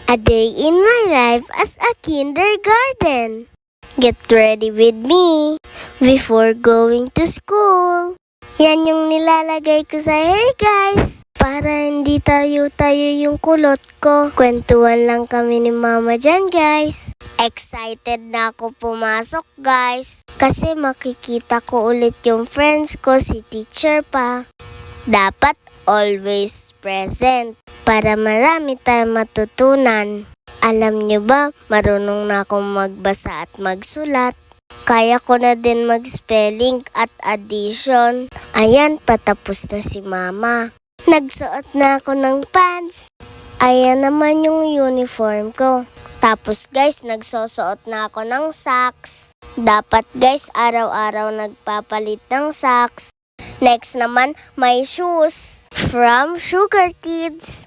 A day in my life as a kindergarten. Get ready with me before going to school. Yan yung nilalagay ko sa hair, guys. Para hindi tayo yung kulot ko. Kwentuhan lang kami ni mama dyan, guys. Excited na ako pumasok, guys. Kasi makikita ko ulit yung friends ko, si teacher pa. Dapat always present para marami tayong matutunan. Alam nyo ba, marunong na akong magbasa at magsulat. Kaya ko na din mag-spelling at addition. Ayan, patapos na si mama. Nagsuot na ako ng pants. Ayan naman yung uniform ko. Tapos guys, nagsusuot na ako ng socks. Dapat guys, araw-araw nagpapalit ng socks. Next naman, my shoes. From Sugar Kids.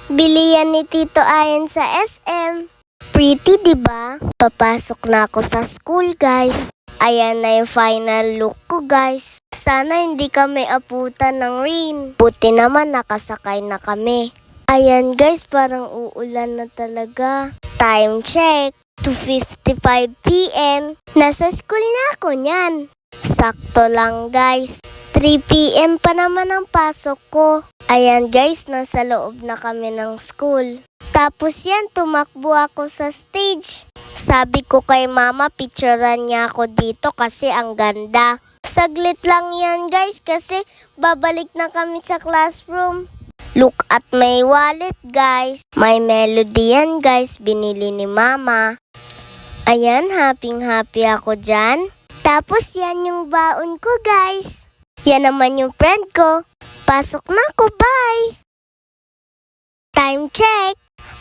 Bili yan ni Tito Ayan sa SM. Pretty, diba? Papasok na ako sa school, guys. Ayan na yung final look ko, guys. Sana hindi kami aputan ng rain. Buti naman nakasakay na kami. Ayan, guys, parang uulan na talaga. Time check, 2:55 p.m. Nasa school na ako niyan. Sakto lang, guys. 3 p.m. pa naman ang pasok ko. Ayan, guys, nasa loob na kami ng school. Tapos yan, tumakbo ako sa stage. Sabi ko kay mama, picturean niya ako dito kasi ang ganda. Saglit lang yan, guys, kasi babalik na kami sa classroom. Look at my wallet, guys. May melody yan, guys, binili ni mama. Ayan, happy ako dyan. Tapos yan yung baon ko, guys. Yan naman yung friend ko. Pasok na ako, bye! Time check!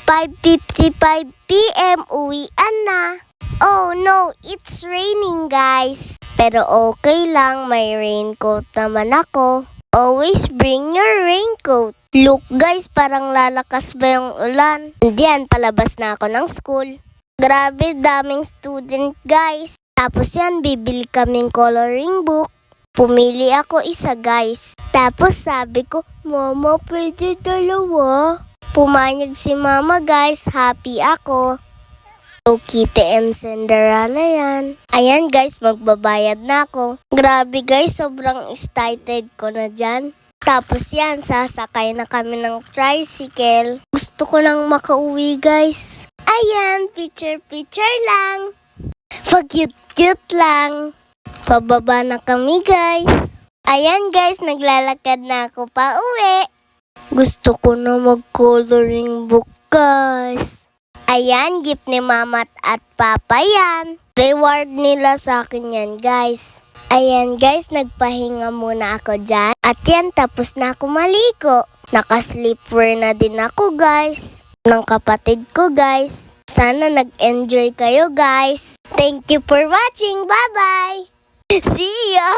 5:55 p.m. uwian na. Oh no, it's raining, guys. Pero okay lang, may raincoat naman ako. Always bring your raincoat. Look guys, parang lalakas ba yung ulan? Diyan, palabas na ako ng school. Grabe, daming student guys. Tapos yan, bibili kaming coloring book. Pumili ako isa guys. Tapos sabi ko, Mama, pwede dalawa? Pumayag si mama guys, happy ako. So, Kitty and Cinderella yan. Ayan guys, magbabayad na ako. Grabe guys, sobrang excited ko na dyan. Tapos yan, sasakay na kami ng tricycle. Gusto ko lang makauwi guys. Ayan, picture lang. Pag-cute lang. Pababa na kami guys. Ayan guys, naglalakad na ako pa uwi. Gusto ko na mag-coloring book, guys. Ayan, gift ni mama at papa yan. Reward nila sa akin yan, guys. Ayan, guys, nagpahinga muna ako dyan. At yan, tapos na ako maligo. Naka-sleepwear na din ako, guys. Ng kapatid ko, guys. Sana nag-enjoy kayo, guys. Thank you for watching. Bye-bye! See ya!